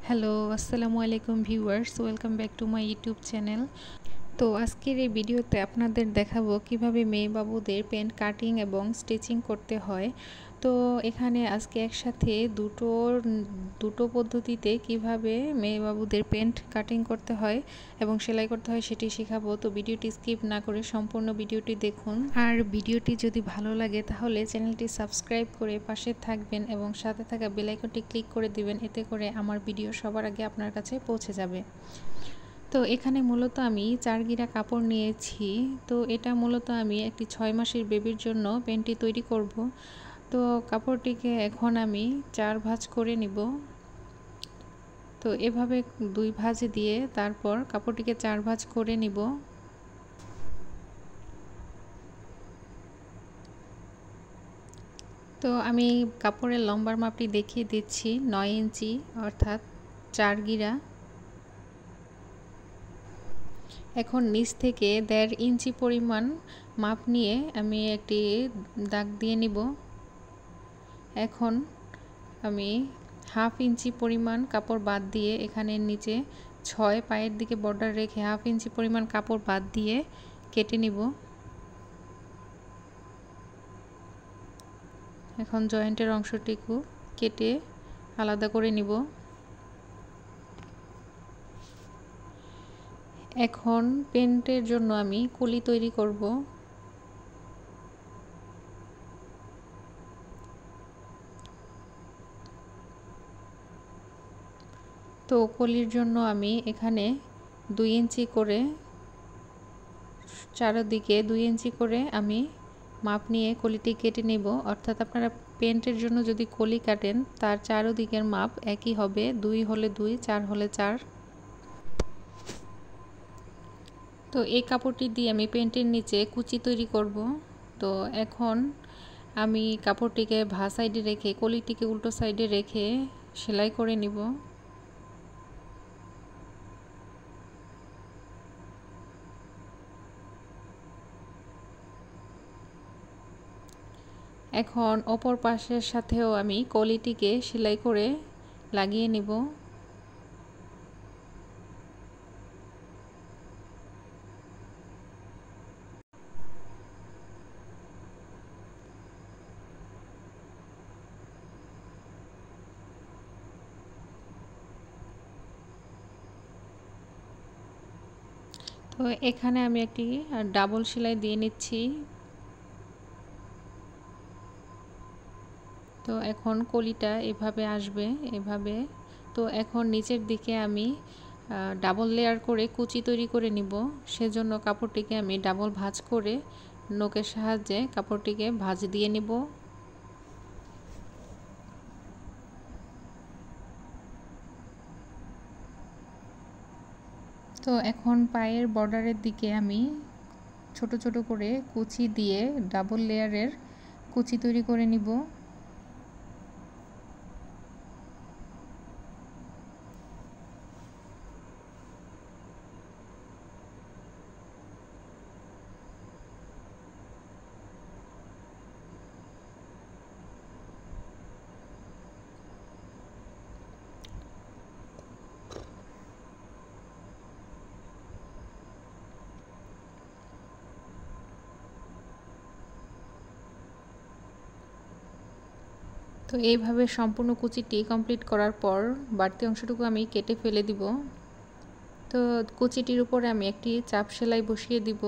Hello, আসসালামু আলাইকুম viewers, welcome back to my YouTube channel. তো আজকের এই ভিডিওতে আপনাদের দেখাবো কিভাবে মেয়ে বাবুদের প্যান্ট কাটিং এবং স্টিচিং করতে হয়। তো এখানে আজকে একসাথে দুটো পদ্ধতিতে কিভাবে মেয়ে বাবুদের প্যান্ট কাটিং করতে হয় এবং সেলাই করতে হয় সেটি শেখাবো। তো ভিডিওটি স্কিপ না করে সম্পূর্ণ ভিডিওটি দেখুন। আর ভিডিওটি যদি ভালো লাগে তাহলে চ্যানেলটি সাবস্ক্রাইব করে পাশে থাকবেন এবং সাথে থাকা বেল আইকনটি ক্লিক করে দিবেন, এতে করে আমার ভিডিও সবার আগে আপনার কাছে পৌঁছে যাবে। তো এখানে মূলত আমি 4 গিরা কাপড় নিয়েছি। তো এটা মূলত আমি একটি 6 মাসের বেবির জন্য প্যান্টটি তৈরি করব। তো কাপড়টিকে এখন আমি 4 ভাঁজ করে নিব। তো এভাবে 2 ভাঁজ দিয়ে তারপর কাপড়টিকে 4 ভাঁজ করে নিব। তো আমি কাপড়ের লম্বার মাপটি দেখিয়ে দিচ্ছি, 9 ইঞ্চি অর্থাৎ 4 গিরা। এখন নিচ থেকে 1.5 ইঞ্চি পরিমাণ মাপ নিয়ে আমি একটি দাগ দিয়ে নিব। এখন আমি 1/2 ইঞ্চি পরিমাণ কাপড় বাদ দিয়ে এখানে নিচে 6 পায়ের দিকে বর্ডার রেখে 1/2 ইঞ্চি পরিমাণ কাপড় বাদ দিয়ে কেটে নিব। এখন জয়েন্টের অংশটুকু কেটে আলাদা করে নিব। এখন প্যান্টের জন্য আমি কলি তৈরি করব। তো কলির জন্য আমি এখানে 2 ইঞ্চি করে চারদিকে 2 ইঞ্চি করে আমি মাপ নিয়ে কলিটি কেটে নেব। অর্থাৎ আপনারা প্যান্টের জন্য যদি কলি কাটেন তার চারদিকের মাপ একই হবে, 2 হলে 2, 4 হলে 4। তো এই কাপড়টি দিয়ে আমি প্যান্টের নিচে কুচি তৈরি করব। তো এখন আমি কাপড়টিকে ভাঁ সাইডে রেখে কলিটিকে উল্টো সাইডে রেখে সেলাই করে নিব। এখন অপর পাশের সাথেও আমি কলিটিকে সেলাই করে লাগিয়ে নিব। তো এখানে আমি একটি ডাবল সেলাই দিয়ে নিচ্ছি। তো এখন কলিটা এভাবে আসবে, এভাবে। তো এখন নিচের দিকে আমি ডাবল লেয়ার করে কুচি তৈরি করে নিব। সেজন্য কাপড়টিকে আমি ডাবল ভাঁজ করে নখের সাহায্যে কাপড়টিকে ভাঁজ দিয়ে নিব। তো এখন পায়ের বর্ডারের দিকে আমি ছোট ছোট করে কুচি দিয়ে ডাবল লেয়ারের কুচি তৈরি করে নিব। তো এইভাবে সম্পূর্ণ কুচিটি কমপ্লিট করার পর বাড়তি অংশটুকু আমি কেটে ফেলে দিব। তো কুচিটির উপরে আমি একটি চাপ সেলাই বসিয়ে দিব।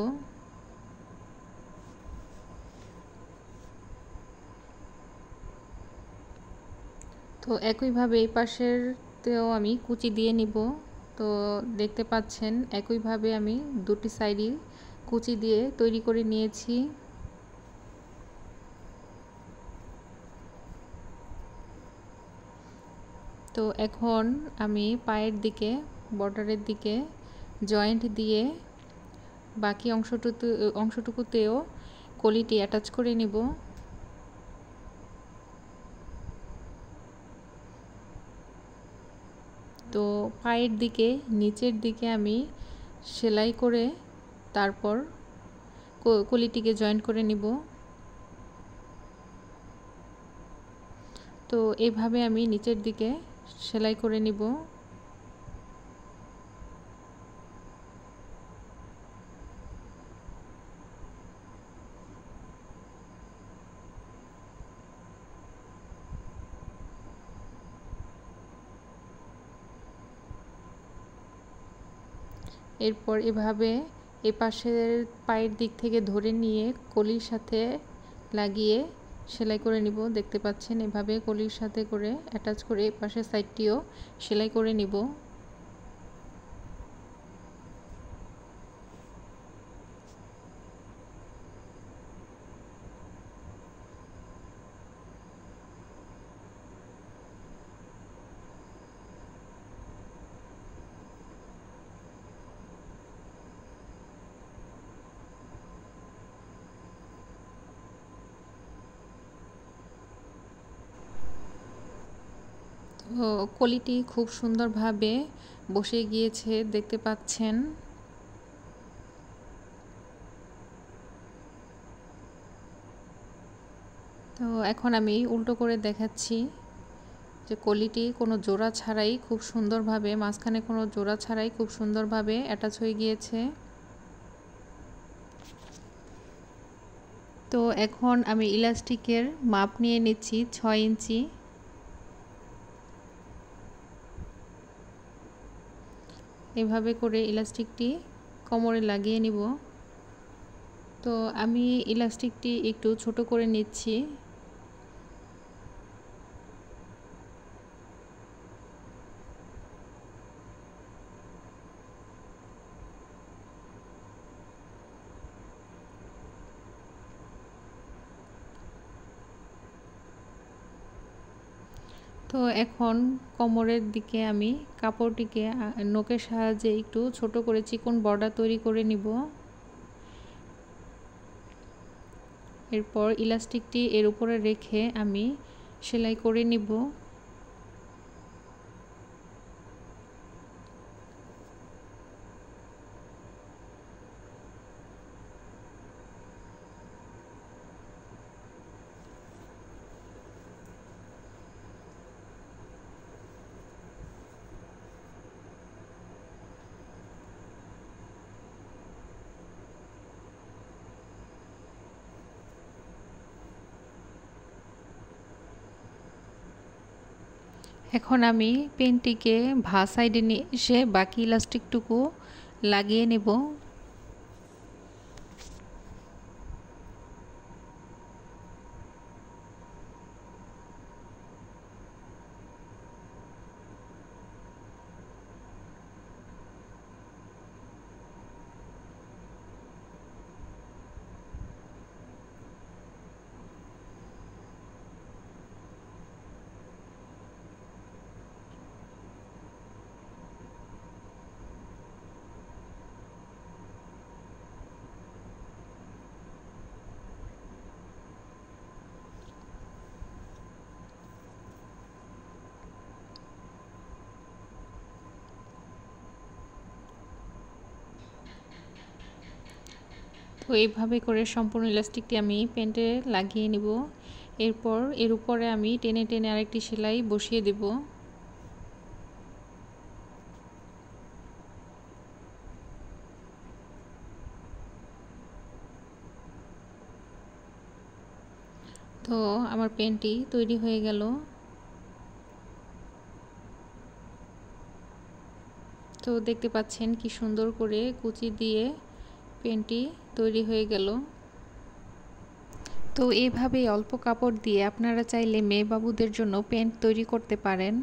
তো একইভাবে এই পাশেরতেও আমি কুচি দিয়ে নিব। তো দেখতে পাচ্ছেন একইভাবে আমি দুটি সাইডই কুচি দিয়ে তৈরি করে নিয়েছি। তো এখন আমি পায়ের দিকে বর্ডারের দিকে জয়েন্ট দিয়ে বাকি অংশটুকুতেও কলিটি অ্যাটাচ করে নিব। তো পায়ের দিকে নিচের দিকে আমি সেলাই করে তারপর কলিটিকে জয়েন্ট করে নিব। তো এইভাবে আমি নিচের দিকে সেলাই করে নিব। এরপর এভাবে এ পাশের পায়ের দিক থেকে ধরে নিয়ে কলির সাথে লাগিয়ে সেলাই করে নিব। দেখতে পাচ্ছেন এভাবে কলির সাথে করে অ্যাটাচ করে এ পাশের সাইডটিও সেলাই করে নিব। তো কলিটি খুব সুন্দরভাবে বসে গিয়েছে, দেখতে পাচ্ছেন। তো এখন আমি উল্টো করে দেখাচ্ছি যে কলিটি কোনো জোড়া ছাড়াই খুব সুন্দরভাবে, মাঝখানে কোনো জোড়া ছাড়াই খুব সুন্দরভাবে অ্যাটাচ হয়ে গিয়েছে। তো এখন আমি ইলাস্টিকের মাপ নিয়ে নিচ্ছি 6 ইঞ্চি। এভাবে করে ইলাস্টিকটি কোমরে লাগিয়ে নিব। তো আমি ইলাস্টিকটি একটু ছোট করে নিচ্ছি। তো এখন কোমরের দিকে আমি কাপড়টিকে নখের সাহায্যে একটু ছোট করে চিকন বর্ডার তৈরি করে নিব। এরপর ইলাস্টিকটি এর উপরে রেখে আমি সেলাই করে নিব। এখন আমি পেনটিকে ভাঁজ সাইডে নিয়ে এসে বাকি ইলাস্টিকটুকু লাগিয়ে নেব। তো এইভাবে করে সম্পূর্ণ ইলাস্টিকটি আমি পেন্টে লাগিয়ে নিব। এরপর এর উপরে আমি টেনে টেনে আরেকটি সেলাই বসিয়ে দেব। তো আমার পেনটি তৈরি হয়ে গেল। তো দেখতে পাচ্ছেন কি সুন্দর করে কুচি দিয়ে পেনটি তৈরি হয়ে গেল। তো এইভাবে অল্প কাপড় দিয়ে আপনারা চাইলে মেয়ে বাবুদের জন্য প্যান্ট তৈরি করতে পারেন।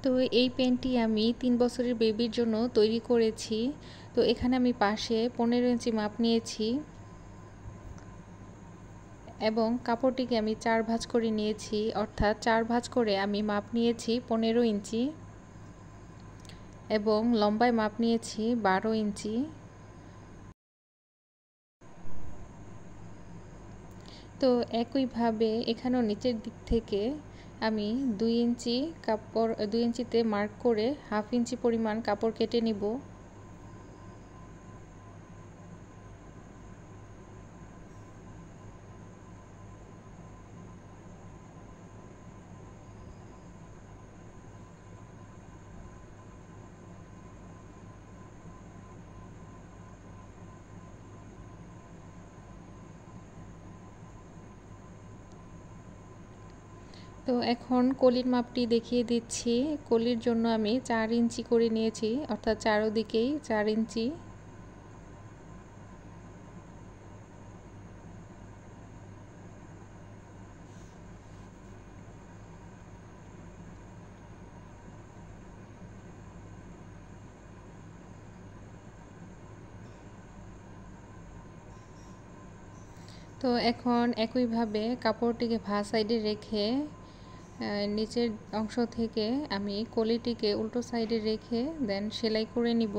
তো এই প্যান্টটি আমি 3 বছরের বেবির জন্য তৈরি করেছি। তো এখানে আমি পাশে 15 ইঞ্চি মাপ নিয়েছি এবং কাপড়টিকে আমি 4 ভাঁজ করে নিয়েছি, অর্থাৎ 4 ভাঁজ করে আমি মাপ নিয়েছি 15 ইঞ্চি এবং লম্বায় মাপ নিয়েছি 12 ইঞ্চি। তো একইভাবে এখানেও নিচের দিক থেকে আমি 2 ইঞ্চি কাপড় 2 ইঞ্চিতে মার্ক করে হাফ ইঞ্চি পরিমাণ কাপড় কেটে নিব। তো এখন কলির মাপটি দেখিয়ে দিচ্ছি। কলির জন্য আমি 4 ইঞ্চি করে নিয়েছি, অর্থাৎ চারদিকেই 4 ইঞ্চি। তো এখন একইভাবে কাপড়টিকে ভাঁজ সাইডে রেখে নিচের অংশ থেকে আমি কলিটিকে উল্টো সাইডে রেখে দেন সেলাই করে নিব।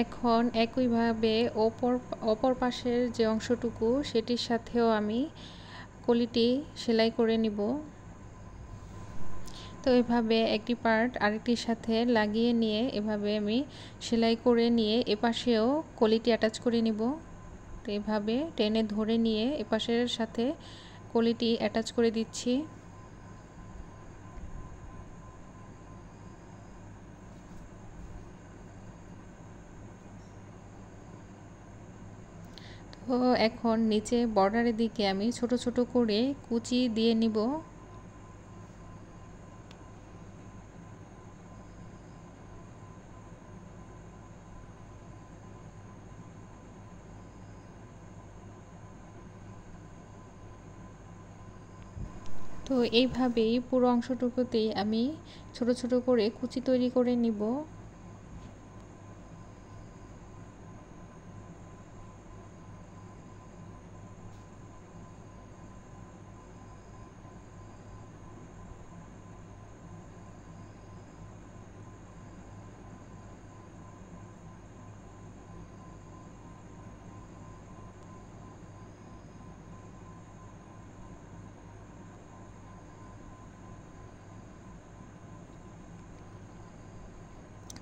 এখন একইভাবে অপর পাশের যে অংশটুকু সেটির সাথেও আমি কলিটি সেলাই করে নিব। তো এভাবে একটি পার্ট আরেকটির সাথে লাগিয়ে নিয়ে এভাবে আমি সেলাই করে নিয়ে এপাশেও কলিটি অ্যাটাচ করে নিব। তো এভাবে টেনে ধরে নিয়ে এপাশের সাথে কলিটি অ্যাটাচ করে দিচ্ছি। তো এখন নিচে বর্ডারের দিকে আমি ছোট ছোট করে কুচি দিয়ে নিব। তো এইভাবেই পুরো অংশটুকুতেই আমি ছোট ছোট করে কুচি তৈরি করে নিব।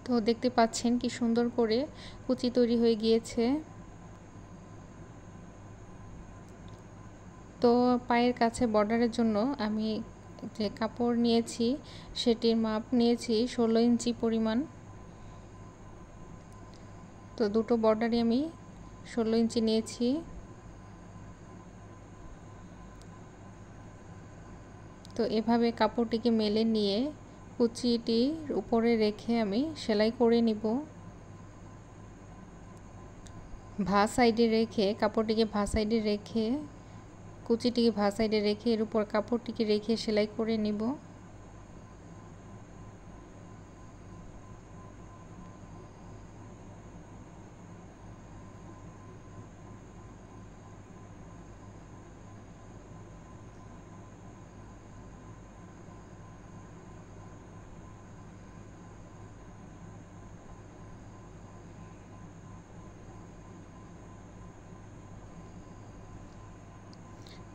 তো দেখতে পাচ্ছেন কি সুন্দর করে কুচি তৈরি হয়ে গিয়েছে। তো পায়ের কাছে বর্ডারের জন্য আমি যে কাপড় নিয়েছি সেটির মাপ নিয়েছি 16 ইঞ্চি পরিমাণ। তো দুটো বর্ডারই আমি 16 ইঞ্চি নিয়েছি। তো এভাবে কাপড়টিকে মেলে নিয়ে কুচিটির উপরে রেখে আমি সেলাই করে নিব। ভাঁজ সাইডে রেখে কাপড়টিকে ভাঁজ সাইডে রেখে কুচিটিকে ভাঁজ সাইডে রেখে এর উপর কাপড়টিকে রেখে সেলাই করে নিব।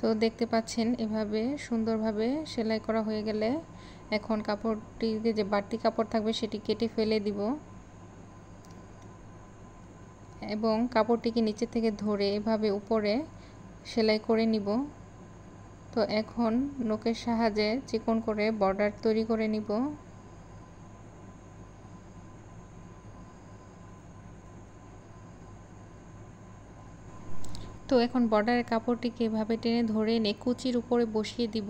তো দেখতে পাচ্ছেন এভাবে সুন্দরভাবে সেলাই করা হয়ে গেলে এখন কাপড়টিতে যে বাড়তি কাপড় থাকবে সেটি কেটে ফেলে দিব এবং কাপড়টিকে নিচে থেকে ধরে এভাবে উপরে সেলাই করে নিব। তো এখন নখের সাহায্যে চিকন করে বর্ডার তৈরি করে নিব। তো এখন বর্ডারের কাপড়টিকে এভাবে টেনে ধরে এনে কুচির উপরে বসিয়ে দিব।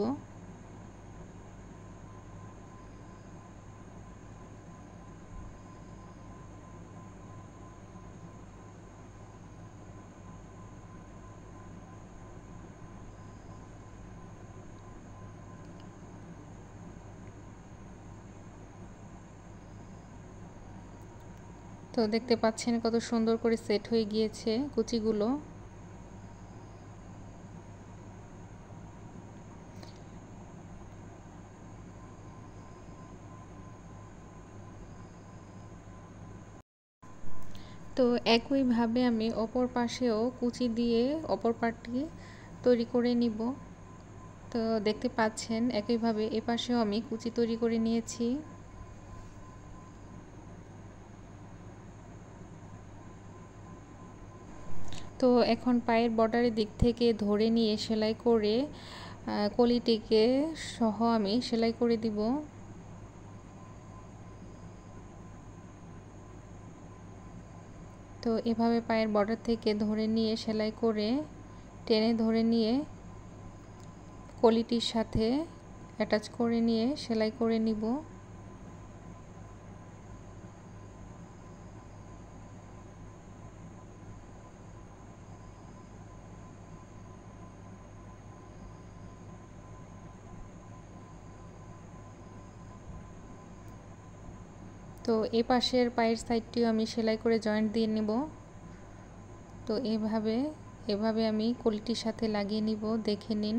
তো দেখতে পাচ্ছেন কত সুন্দর করে সেট হয়ে গিয়েছে কুচিগুলো। তো একইভাবে আমি অপর পাশেও কুচি দিয়ে অপর পাটটি তৈরি করে নিব। তো দেখতে পাচ্ছেন একইভাবে এ পাশেও আমি কুচি তৈরি করে নিয়েছি। তো এখন পায়ের বর্ডারের দিক থেকে ধরে নিয়ে সেলাই করে কলিটিকে সহ আমি সেলাই করে দিব। তো এভাবে পায়ের বর্ডার থেকে ধরে নিয়ে সেলাই করে টেনে ধরে নিয়ে কলিটির সাথে অ্যাটাচ করে নিয়ে সেলাই করে নিব। তো এই পাশের পায়ের সাইডটিও আমি সেলাই করে জয়েন্ট দিয়ে নিব। তো এভাবে আমি কলিটির সাথে লাগিয়ে নিব, দেখে নিন।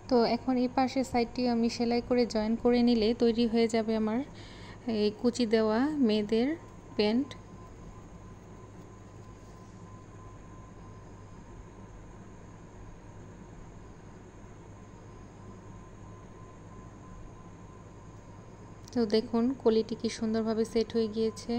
তো এখন এই পাশের সাইডটিও আমি সেলাই করে জয়েন করে নিলে তৈরি হয়ে যাবে আমার এই কুচি দেওয়া মেয়েদের প্যান্ট। তো দেখুন কলিটি কি সুন্দরভাবে সেট হয়ে গিয়েছে।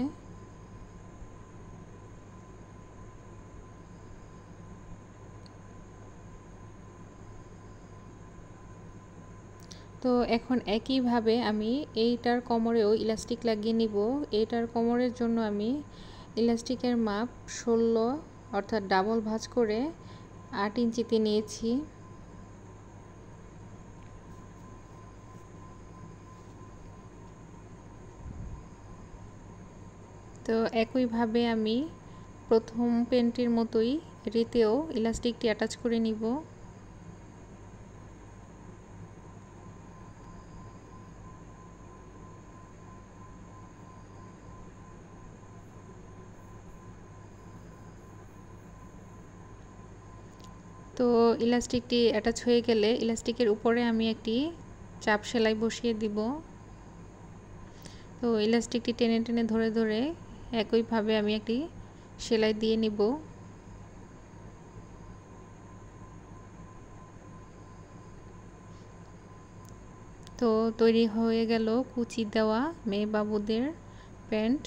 তো এখন একইভাবে আমি এইটার কোমরেও ইলাস্টিক লাগিয়ে নিব। এইটার কোমরের জন্য আমি ইলাস্টিকের মাপ 16 অর্থাৎ ডাবল ভাঁজ করে 8 ইঞ্চিতে নিয়েছি। তো একইভাবে আমি প্রথম প্যান্টটির মতোই এটিতেও ইলাস্টিকটি অ্যাটাচ করে নিব। তো ইলাস্টিকটি অ্যাটাচ হয়ে গেলে ইলাস্টিকের উপরে আমি একটি চাপ সেলাই বসিয়ে দিব। তো ইলাস্টিকটি টেনে টেনে ধরে ধরে একইভাবে আমি একটি সেলাই দিয়ে নিব। তো তৈরি হয়ে গেল কুচি দেওয়া মেয়ে বাবুদের প্যান্ট।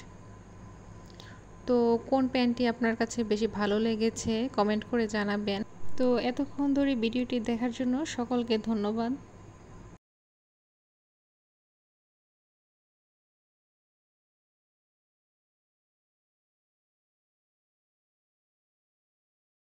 তো কোন প্যান্টটি আপনার কাছে বেশি ভালো লেগেছে কমেন্ট করে জানাবেন। তো এতক্ষণ ধরে ভিডিওটি দেখার জন্য সকলকে ধন্যবাদ।